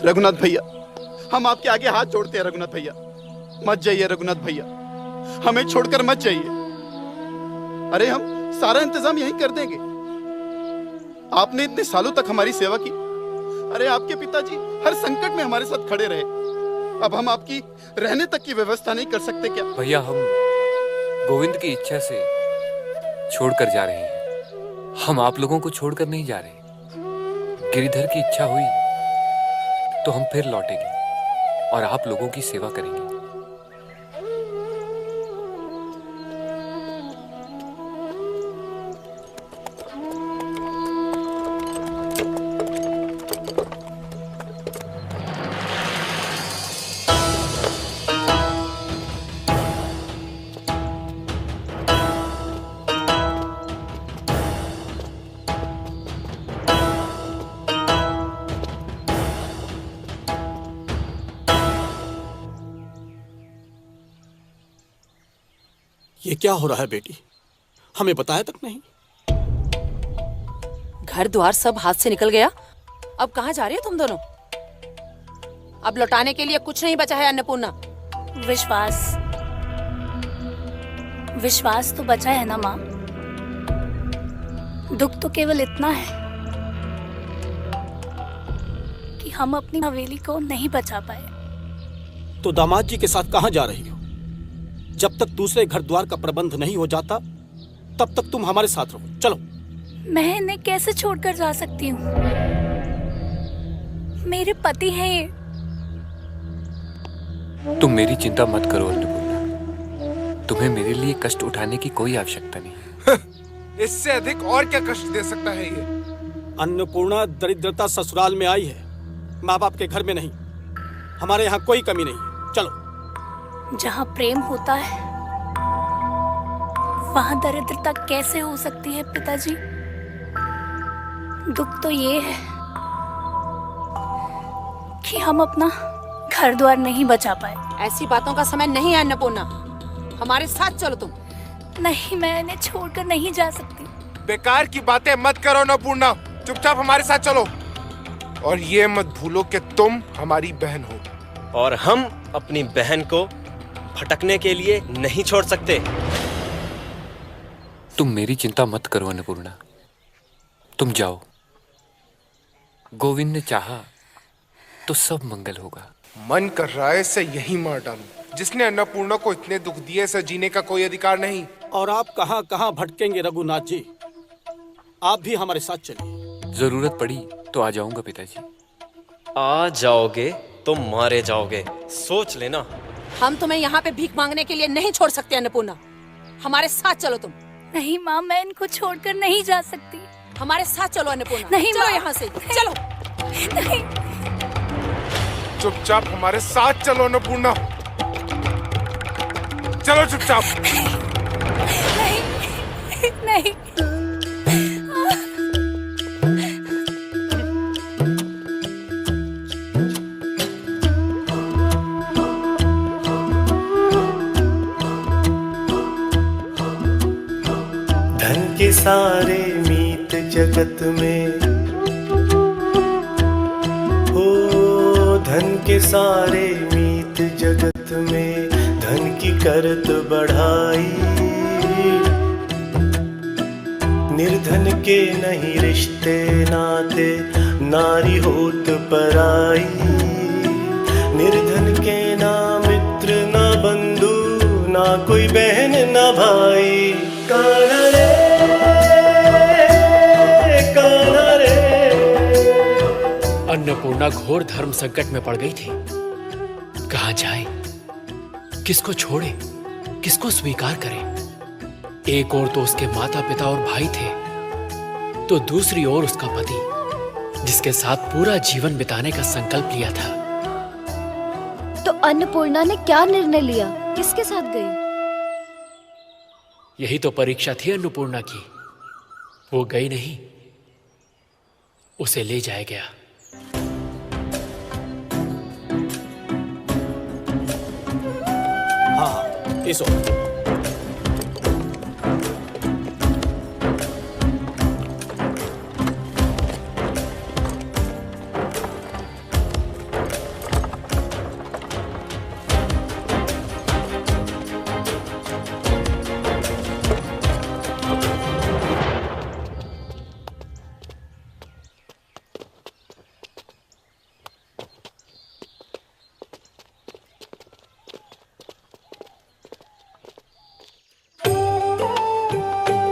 रघुनाथ भैया, हम आपके आगे हाथ जोड़ते हैं रघुनाथ भैया, मत जाइए रघुनाथ भैया, हमें छोड़कर मत जाइए। अरे हम सारा इंतजाम यहीं कर देंगे। आपने इतने सालों तक हमारी सेवा की। अरे आपके पिताजी हर संकट में हमारे साथ खड़े रहे। अब हम आपकी रहने तक की व्यवस्था नहीं कर सकते क्या? भैया, हम गोविंद की इच्छा से छोड़कर जा रहे हैं। हम आप लोगों को छोड़कर नहीं जा रहे। गिरिधर की इच्छा हुई तो हम फिर लौटेंगे और आप लोगों की सेवा करेंगे। ये क्या हो रहा है बेटी? हमें बताया तक नहीं। घर द्वार सब हाथ से निकल गया। अब कहाँ जा रही हो तुम दोनों? अब लौटाने के लिए कुछ नहीं बचा है अन्नपूर्णा। विश्वास तो बचा है ना माँ। दुख तो केवल इतना है कि हम अपनी हवेली को नहीं बचा पाए। तो दामाद जी के साथ कहाँ जा रही हो? जब तक दूसरे घर द्वार का प्रबंध नहीं हो जाता तब तक तुम हमारे साथ रहो। चलो। मैं इन्हें कैसे छोड़कर जा सकती हूँ? मेरे पति हैं ये। तुम मेरी चिंता मत करो अन्नपूर्णा। तुम्हें मेरे लिए कष्ट उठाने की कोई आवश्यकता नहीं। इससे अधिक और क्या कष्ट दे सकता है ये? अन्नपूर्णा दरिद्रता ससुराल में आई है, माँ बाप के घर में नहीं। हमारे यहाँ कोई कमी नहीं है। चलो। जहाँ प्रेम होता है वहाँ दरिद्रता कैसे हो सकती है पिताजी? दुख तो ये है कि हम अपना घर द्वार नहीं बचा पाए। ऐसी बातों का समय नहीं है अन्नपूर्णा। हमारे साथ चलो तुम। नहीं, मैं इन्हें छोड़कर नहीं जा सकती। बेकार की बातें मत करो अन्नपूर्णा, चुपचाप हमारे साथ चलो। और ये मत भूलो कि तुम हमारी बहन हो और हम अपनी बहन को भटकने के लिए नहीं छोड़ सकते। तुम मेरी चिंता मत करो अन्नपूर्णा, तुम जाओ। गोविंद ने चाहा तो सब मंगल होगा। मन कर रहा है इसे यही मार डालूं। जिसने अन्नपूर्णा को इतने दुख दिए, इसे जीने का कोई अधिकार नहीं। और आप कहाँ कहाँ भटकेंगे रघुनाथ जी? आप भी हमारे साथ चलिए। जरूरत पड़ी तो आ जाऊंगा पिताजी। आ जाओगे तो मारे जाओगे, सोच लेना। हम तुम्हें यहाँ पे भीख मांगने के लिए नहीं छोड़ सकते अन्नपूर्णा। हमारे साथ चलो तुम। नहीं माँ, मैं इनको छोड़कर नहीं जा सकती। हमारे साथ चलो अन्नपूर्णा। नहीं चलो माँ। यहाँ से चलो। नहीं। चुपचाप हमारे साथ चलो अन्नपूर्णा, चलो चुपचाप। नहीं, नहीं। धन के सारे मीत जगत में हो, धन के सारे मीत जगत में, धन की करत बढ़ाई। निर्धन के नहीं रिश्ते नाते, नारी होत पराई। निर्धन के ना मित्र ना बंधु, ना कोई बहन ना भाई। कान्हा रे, कान्हा रे। अन्नपूर्णा घोर धर्म संकट में पड़ गई थी। कहाँ जाए, किसको छोड़े, किसको स्वीकार करे? एक ओर तो उसके माता पिता और भाई थे, तो दूसरी ओर उसका पति, जिसके साथ पूरा जीवन बिताने का संकल्प लिया था। तो अन्नपूर्णा ने क्या निर्णय लिया? किसके साथ गई? यही तो परीक्षा थी अन्नपूर्णा की। वो गई नहीं, उसे ले जाया गया। हाँ, इस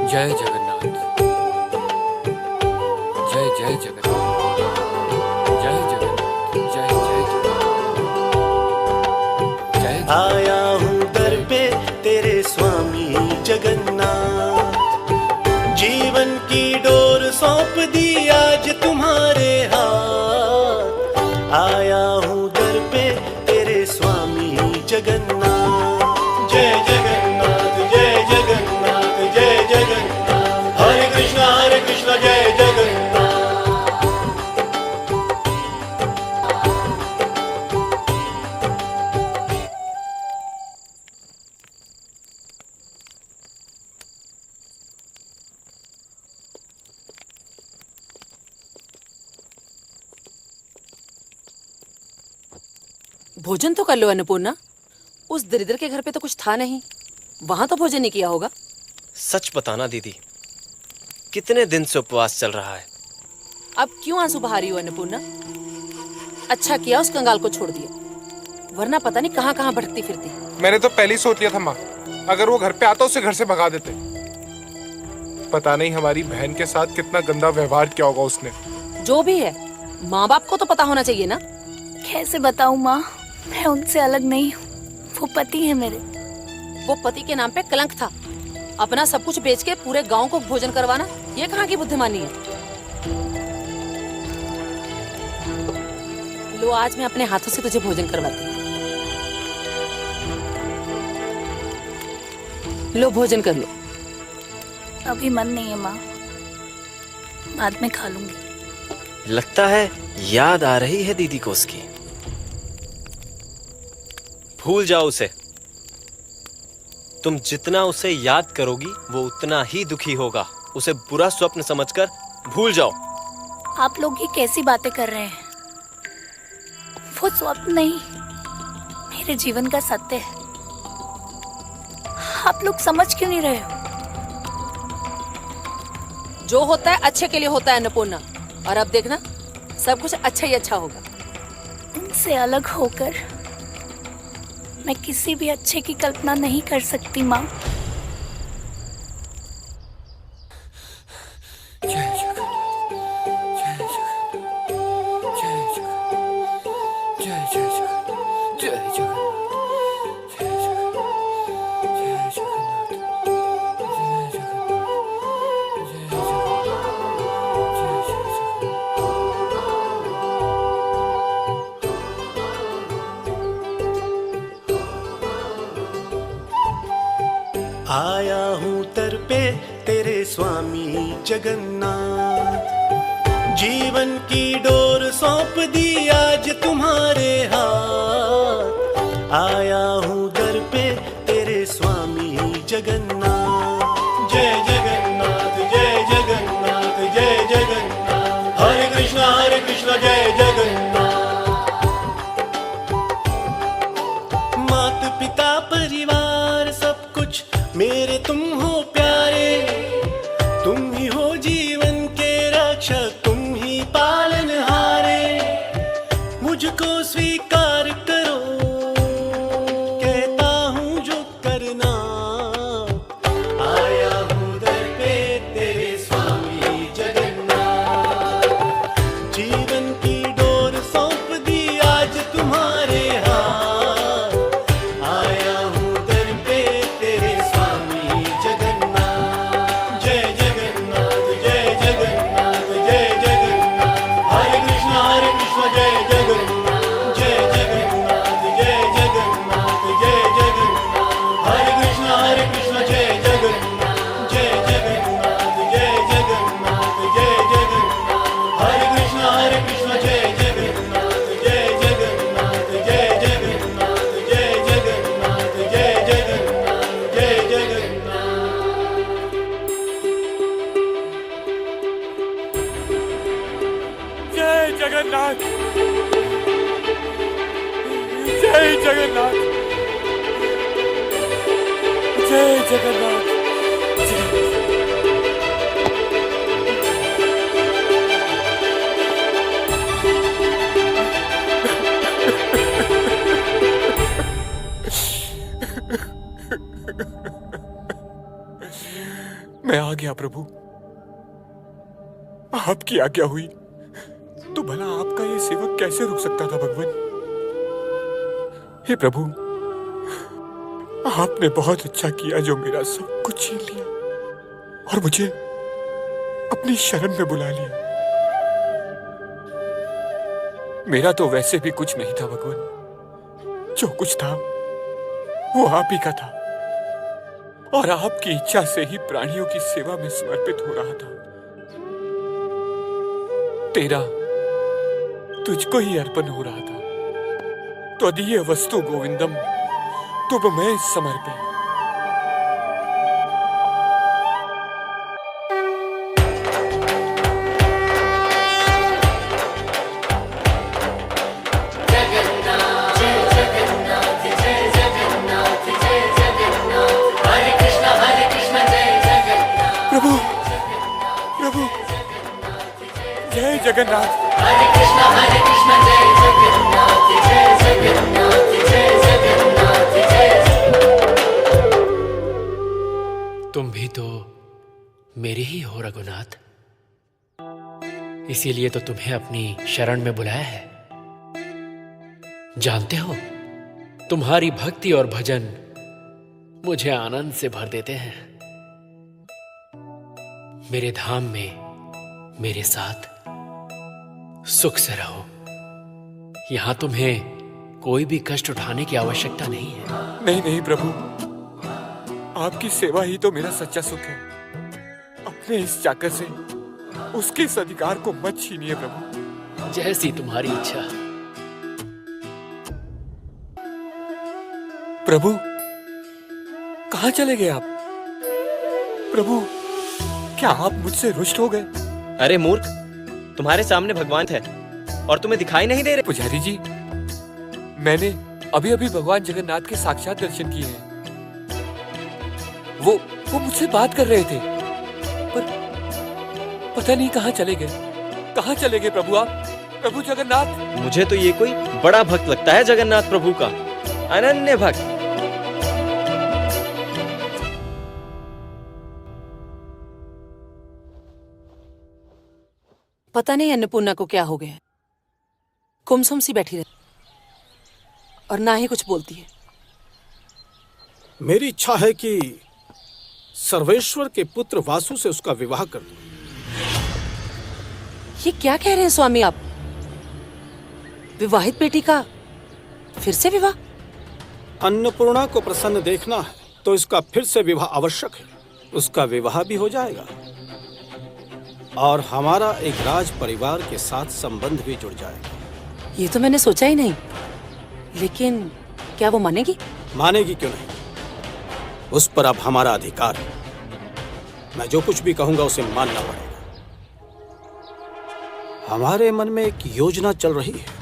जय जगन्नाथ, जय जय जगन्नाथ, जय जगन्नाथ, जय जय जगन्नाथ, जय आया हूँ दर पे तेरे स्वामी जगन्नाथ, जीवन की डोर सौंप दी आज तुम्हारे हाथ। आया हूँ दर पे तेरे स्वामी जगन्नाथ। जय जगन्नाथ, जय जगन्नाथ, जय जगन्नाथ, हरे कृष्णा जय जगन्नाथ। भोजन तो कर लो अन्नपूर्णा। उस दरिद्र के घर पे तो कुछ था नहीं, वहां तो भोजन नहीं किया होगा। सच बताना दीदी, कितने दिन से उपवास चल रहा है? अब क्यों आंसू बहा रही हो अन्नपूर्णा? अच्छा किया उस कंगाल को छोड़ दिया, वरना पता नहीं कहाँ कहाँ भटकती फिरती। मैंने तो पहले ही सोच लिया था माँ, अगर वो घर पे आता उसे घर से भगा देते। पता नहीं हमारी बहन के साथ कितना गंदा व्यवहार किया होगा उसने। जो भी है, माँ बाप को तो पता होना चाहिए ना। कैसे बताऊं माँ, मैं उनसे अलग नहीं हूँ, वो पति है मेरे। वो पति के नाम पे कलंक था। अपना सब कुछ बेच के पूरे गांव को भोजन करवाना, ये कहाँ की बुद्धिमानी है? लो, आज मैं अपने हाथों से तुझे भोजन करवाती हूँ। लो, भोजन कर लो। अभी मन नहीं है माँ, बाद में खा लूंगी। लगता है याद आ रही है दीदी को उसकी। भूल जाओ उसे। तुम जितना उसे याद करोगी वो उतना ही दुखी होगा। उसे बुरा स्वप्न समझकर भूल जाओ। आप लोग ये कैसी बातें कर रहे हैं? वो स्वप्न नहीं, मेरे जीवन का सत्य है। आप लोग समझ क्यों नहीं रहे हो? जो होता है अच्छे के लिए होता है अन्नपूर्णा, और अब देखना सब कुछ अच्छा ही अच्छा होगा। उनसे अलग होकर मैं किसी भी अच्छे की कल्पना नहीं कर सकती माँ। आया हूँ दर पे तेरे स्वामी जगन्नाथ, जीवन की डोर सौंप दी आज तुम्हारे हाथ। आया हूँ दर पे तेरे स्वामी जगन्नाथ। जय जगन्नाथ, जय जगन्नाथ, जय जगन्नाथ, हरे कृष्णा जय जगन्नाथ। मात पिता परिवार सब कुछ मेरे तुम हो प्यारे, तुम ही हो जीवन के रक्षक, तुम ही पालनहारे। मुझको स्वीकार करो, कहता हूँ जो करना। आया हूँ दर पे तेरे स्वामी जगन्नाथ, जीवन की डोर सौंप दी आज तुम्हारे हाथ। आया हूँ दर पे तेरे स्वामी जगन्नाथ। जय जगन्नाथ, जय जगन्नाथ, जय जगन्नाथ, हरे कृष्णा जय जगन्नाथ। जय जगन्नाथ, जय जगन्नाथ, जय जगन्नाथ, हरे कृष्णा जय जगन्नाथ। जय जगन्नाथ, जय जगन्नाथ, जय जगन्नाथ, हरे कृष्णा जय जगन्नाथ। जय जगन्नाथ, जय जगन्नाथ, जय जगन्नाथ, जय जगन्नाथ, जय जगन्नाथ। जय जगन्नाथ, जय जगन्नाथ, जय मैं आ गया प्रभु। आपकी आज्ञा हुई तो भला आपका ये सेवक कैसे रुक सकता था भगवान। हे प्रभु, आपने बहुत अच्छा किया जो मेरा सब कुछ छीन लिया और मुझे अपनी शरण में बुला लिया। मेरा तो वैसे भी कुछ नहीं था भगवान, जो कुछ था वो आप ही का था और आपकी इच्छा से ही प्राणियों की सेवा में समर्पित हो रहा था। तेरा तुझको ही अर्पण हो रहा था। त्वदीय वस्तु गोविंदम तुम मैं समर्पे। प्रभु प्रभु जय जगन्नाथ। हरे कृष्णा जय जगन्नाथ जय जगन्नाथ जय जगन्नाथ जय। तुम भी तो मेरे ही हो रघुनाथ, इसीलिए तो तुम्हें अपनी शरण में बुलाया है। जानते हो, तुम्हारी भक्ति और भजन मुझे आनंद से भर देते हैं। मेरे धाम में मेरे साथ सुख से रहो। यहां तुम्हें कोई भी कष्ट उठाने की आवश्यकता नहीं है। नहीं नहीं प्रभु, आपकी सेवा ही तो मेरा सच्चा सुख है। अपने इस चाकर से उसके इस अधिकार को मत छीनिए प्रभु। जैसी तुम्हारी इच्छा। प्रभु, कहां चले गए आप? प्रभु, क्या आप मुझसे रुष्ट हो गए? अरे मूर्ख, तुम्हारे सामने भगवान थे और तुम्हें दिखाई नहीं दे रहे? पुजारी जी, मैंने अभी अभी भगवान जगन्नाथ के साक्षात दर्शन किए हैं। वो मुझसे बात कर रहे थे, पर पता नहीं कहां चले गए। कहां चले गए प्रभु आप? प्रभु जगन्नाथ। मुझे तो ये कोई बड़ा भक्त लगता है जगन्नाथ प्रभु का, अनन्य भक्त। पता नहीं अन्नपूर्णा को क्या हो गया, गुमसुम सी बैठी रहती और ना ही कुछ बोलती है। मेरी इच्छा है कि सर्वेश्वर के पुत्र वासु से उसका विवाह कर दूं। ये क्या कह रहे हैं स्वामी आप? विवाहित बेटी का फिर से विवाह? अन्नपूर्णा को प्रसन्न देखना है तो इसका फिर से विवाह आवश्यक है। उसका विवाह भी हो जाएगा और हमारा एक राज परिवार के साथ संबंध भी जुड़ जाएगा। ये तो मैंने सोचा ही नहीं, लेकिन क्या वो मानेगी? मानेगी क्यों नहीं, उस पर अब हमारा अधिकार है। मैं जो कुछ भी कहूंगा उसे मानना पड़ेगा। हमारे मन में एक योजना चल रही है।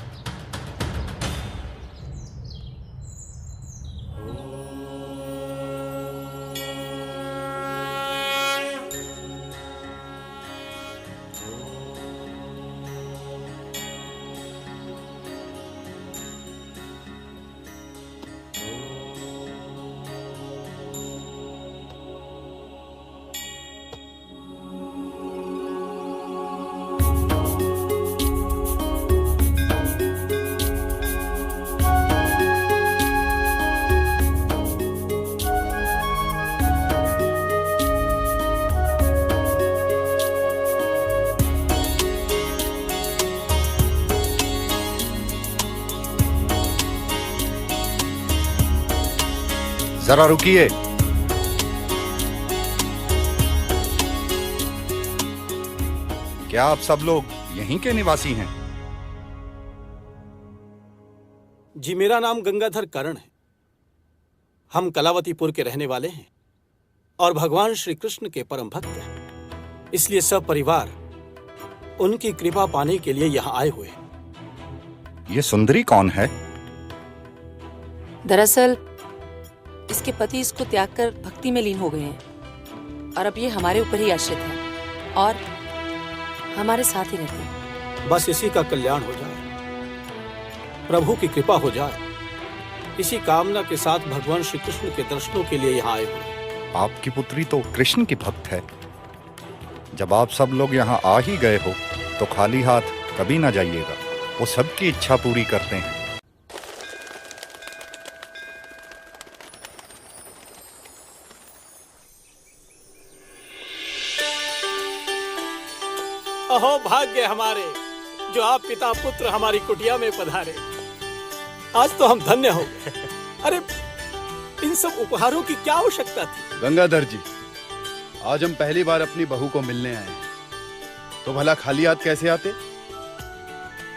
जरा रुकिए। क्या आप सब लोग यहीं के निवासी हैं? जी, मेरा नाम गंगाधर कर्ण है। हम कलावतीपुर के रहने वाले हैं और भगवान श्री कृष्ण के परम भक्त हैं। इसलिए सब परिवार उनकी कृपा पाने के लिए यहाँ आए हुए हैं। ये सुंदरी कौन है? दरअसल इसके पति इसको त्याग कर भक्ति में लीन हो गए हैं और अब ये हमारे ऊपर ही आश्रित है और हमारे साथ ही रहते हैं। बस इसी का कल्याण हो जाए, प्रभु की कृपा हो जाए, इसी कामना के साथ भगवान श्री कृष्ण के दर्शनों के लिए यहाँ आए हुए। आपकी पुत्री तो कृष्ण की भक्त है। जब आप सब लोग यहाँ आ ही गए हो तो खाली हाथ कभी ना जाइएगा। वो सबकी इच्छा पूरी करते हैं। अहो भाग्य हमारे, जो आप पिता पुत्र हमारी कुटिया में पधारे। आज तो हम धन्य हो गए। अरे इन सब उपहारों की क्या आवश्यकता थी? गंगाधर जी, आज हम पहली बार अपनी बहू को मिलने आए हैं, तो भला खाली हाथ कैसे आते?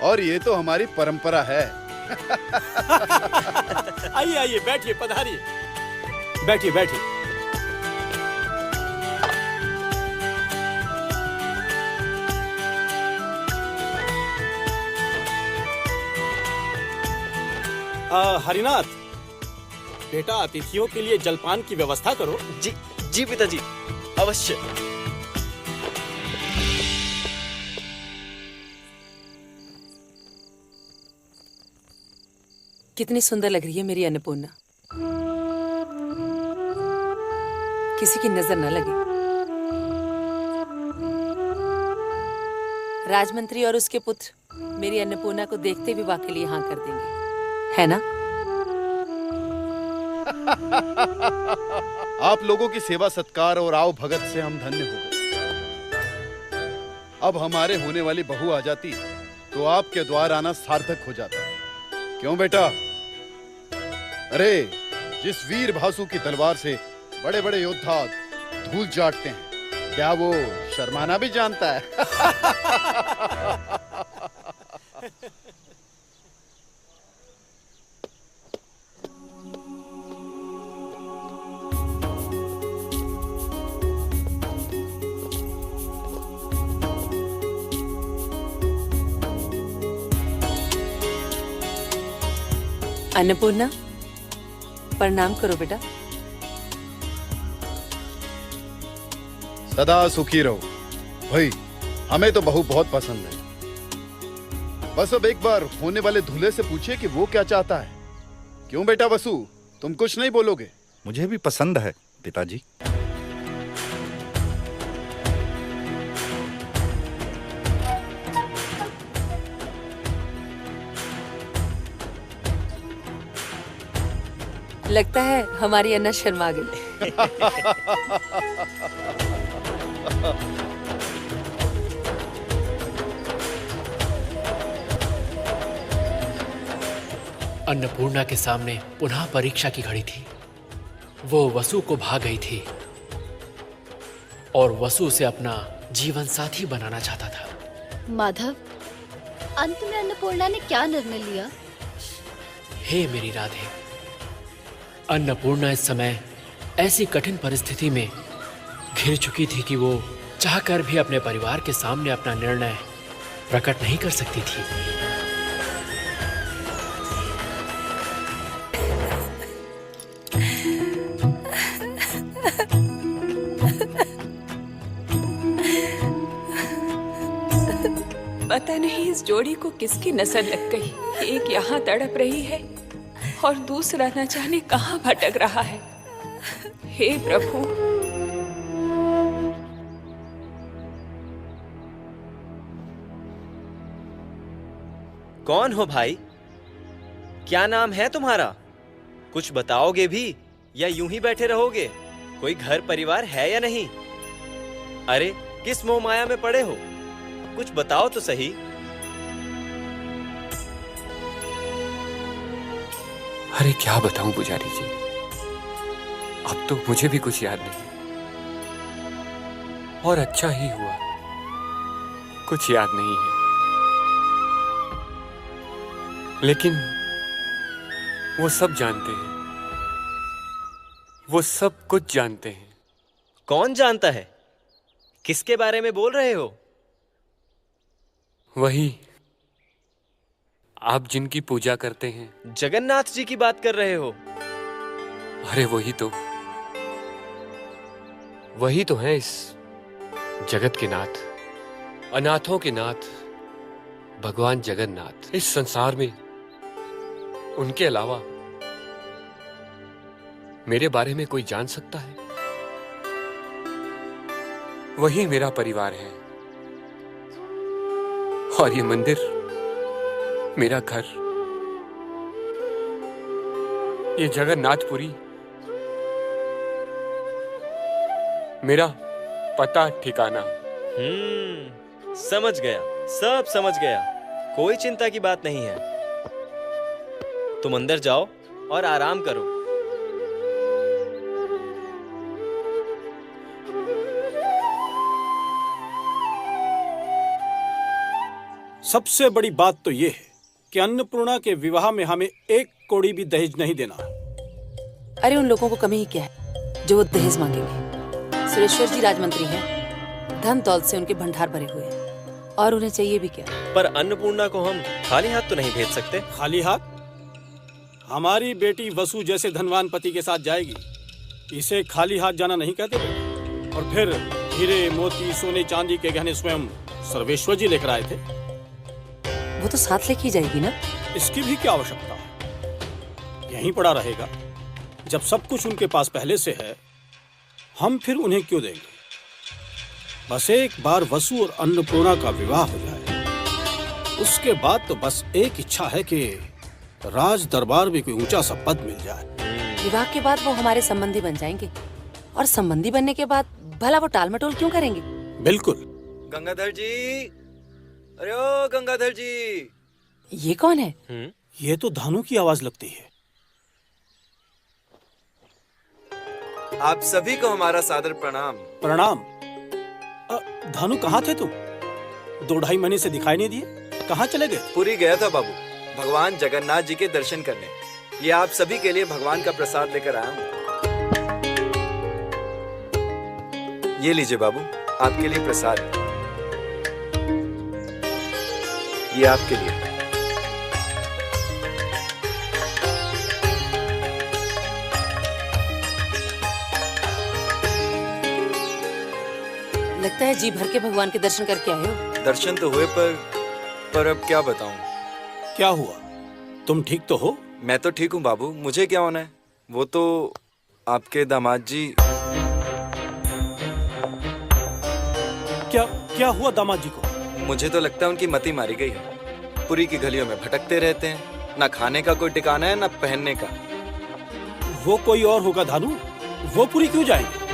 और ये तो हमारी परंपरा है। आइए आइए, बैठिए, पधारिए, बैठिए बैठिए। हरिनाथ, बेटा अतिथियों के लिए जलपान की व्यवस्था करो। जी जी पिताजी, अवश्य। कितनी सुंदर लग रही है मेरी अन्नपूर्णा। किसी की नजर न लगे। राजमंत्री और उसके पुत्र मेरी अन्नपूर्णा को देखते विवाह के लिए हाँ कर देंगे, है ना? आप लोगों की सेवा सत्कार और आओ भगत से हम धन्य हो गए। अब हमारे होने वाली बहू आ जाती तो आपके द्वार आना सार्थक हो जाता। क्यों बेटा? अरे जिस वीर भासु की तलवार से बड़े बड़े योद्धा धूल चाटते हैं, क्या वो शर्माना भी जानता है? अन्नपूर्णा, प्रणाम करो बेटा। सदा सुखी रहो भाई। हमें तो बहू बहुत पसंद है। बस अब एक बार होने वाले दूल्हे से पूछिए कि वो क्या चाहता है। क्यों बेटा वसु, तुम कुछ नहीं बोलोगे? मुझे भी पसंद है पिताजी। लगता है हमारी अन्ना शर्मा गई। अन्नपूर्णा के सामने पुनः परीक्षा की घड़ी थी। वो वसु को भा गई थी और वसु से अपना जीवन साथी बनाना चाहता था। माधव, अंत में अन्नपूर्णा ने क्या निर्णय लिया? हे मेरी राधे, अन्नपूर्णा इस समय ऐसी कठिन परिस्थिति में घिर चुकी थी कि वो चाहकर भी अपने परिवार के सामने अपना निर्णय प्रकट नहीं कर सकती थी। पता नहीं इस जोड़ी को किसकी नजर लग गई। एक यहाँ तड़प रही है और दूसरा न जाने कहाँ भटक रहा है। हे प्रभु। कौन हो भाई? क्या नाम है तुम्हारा? कुछ बताओगे भी या यूं ही बैठे रहोगे? कोई घर परिवार है या नहीं? अरे किस मोह माया में पड़े हो? कुछ बताओ तो सही। अरे क्या बताऊं पुजारी जी, अब तो मुझे भी कुछ याद नहीं। और अच्छा ही हुआ, कुछ याद नहीं है। लेकिन वो सब जानते हैं, वो सब कुछ जानते हैं। कौन जानता है? किसके बारे में बोल रहे हो? वही आप जिनकी पूजा करते हैं। जगन्नाथ जी की बात कर रहे हो? अरे वही तो हैं इस जगत के नाथ, अनाथों के नाथ, भगवान जगन्नाथ। इस संसार में उनके अलावा मेरे बारे में कोई जान सकता है? वही मेरा परिवार है और ये मंदिर मेरा घर, ये जगन्नाथपुरी मेरा पता ठिकाना। समझ गया, सब समझ गया। कोई चिंता की बात नहीं है। तुम अंदर जाओ और आराम करो। सबसे बड़ी बात तो ये है कि अन्नपूर्णा के विवाह में हमें 1 कौड़ी भी दहेज नहीं देना। अरे उन लोगों को कमी ही क्या है जो वो दहेज मांगेंगे। सुरेश्वर जी राजमंत्री हैं, धन दौलत से उनके भंडार भरे हुए हैं और उन्हें चाहिए भी क्या। पर अन्नपूर्णा को हम खाली हाथ तो नहीं भेज सकते। खाली हाथ? हमारी बेटी वसु जैसे धनवान पति के साथ जाएगी, इसे खाली हाथ जाना नहीं कहते। और फिर हीरे मोती सोने चांदी के गहने स्वयं सर्वेश्वर जी लेकर आए थे। वो तो साथ लेके जाएगी ना। इसकी भी क्या आवश्यकता है, यहीं पड़ा रहेगा। जब सब कुछ उनके पास पहले से है, हम फिर उन्हें क्यों देंगे। बस एक बार वसु और अन्नपूर्णा का विवाह हो जाए, उसके बाद तो बस एक इच्छा है कि राज दरबार में कोई ऊंचा सा पद मिल जाए। विवाह के बाद वो हमारे संबंधी बन जाएंगे और संबंधी बनने के बाद भला वो टाल मटोल क्यों करेंगे। बिल्कुल। गंगाधर जी, अरे ओ गंगाधर जी। ये कौन है? ये तो धानु की आवाज लगती है। आप सभी को हमारा सादर प्रणाम। प्रणाम। धानु कहाँ थे तुम? 2-2.5 महीने से दिखाई नहीं दिए, कहाँ चले गए? पुरी गया था बाबू, भगवान जगन्नाथ जी के दर्शन करने। ये आप सभी के लिए भगवान का प्रसाद लेकर आया हूँ। ये लीजिए बाबू, आपके लिए प्रसाद। ये आपके लिए। लगता है जी भर के भगवान के दर्शन करके आए हो। दर्शन तो हुए पर अब क्या बताऊं। क्या हुआ? तुम ठीक तो हो? मैं तो ठीक हूँ बाबू, मुझे क्या होना है। वो तो आपके दामाद जी। क्या हुआ दामाद जी को? मुझे तो लगता है उनकी मति मारी गई है। पुरी की गलियों में भटकते रहते हैं, ना खाने का कोई ठिकाना है ना पहनने का। वो कोई और होगा धानु, वो पुरी क्यों जाएंगे?